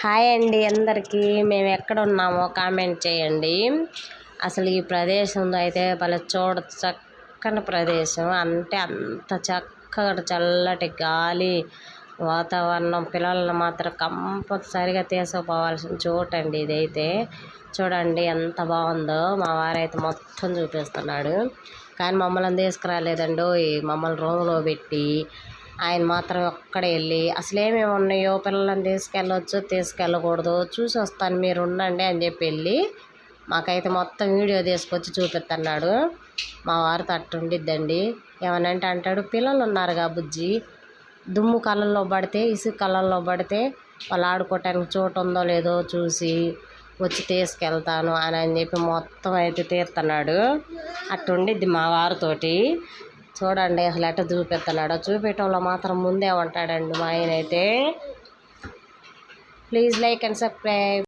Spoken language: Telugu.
హాయ్ అండి అందరికీ. మేము ఎక్కడ ఉన్నామో కామెంట్ చేయండి. అసలు ఈ ప్రదేశంలో అయితే భలే చక్కని ప్రదేశం, అంటే అంత చక్కగా చల్లటి గాలి వాతావరణం. పిల్లలను మాత్రం కంపల్సరిగా తీసుకుపోవాల్సిన చోటు అండి ఇదైతే. చూడండి ఎంత బాగుందో. మా వారైతే మొత్తం చూపిస్తున్నాడు, కానీ మమ్మల్ని తీసుకురాలేదండి. మమ్మల్ని రూమ్లో పెట్టి ఆయన మాత్రం ఒక్కడే వెళ్ళి అసలు ఏమేమి ఉన్నాయో పిల్లలను తీసుకెళ్ళొచ్చు తీసుకెళ్ళకూడదు చూసి వస్తాను మీరు ఉండండి అని చెప్పి వెళ్ళి మాకైతే మొత్తం వీడియో తీసుకొచ్చి చూపిస్తున్నాడు. మా వారితో అట్టుండిద్దండి. ఏమనంటే అంటాడు, పిల్లలు ఉన్నారుగా బుజ్జి, దుమ్ము కళ్ళల్లో పడితే ఇసుక కళ్ళల్లో పడితే వాళ్ళు ఆడుకోవటానికి చోటు ఉందో లేదో చూసి వచ్చి తీసుకెళ్తాను అని చెప్పి మొత్తం అయితే తీరుతున్నాడు. అట్టుండిద్ది మా వారితోటి. చూడండి అసలు ఎట్ట చూపిస్తున్నాడో. చూపించడంలో మాత్రం ముందే ఉంటాడండి మా ఆయన అయితే. Please like and subscribe.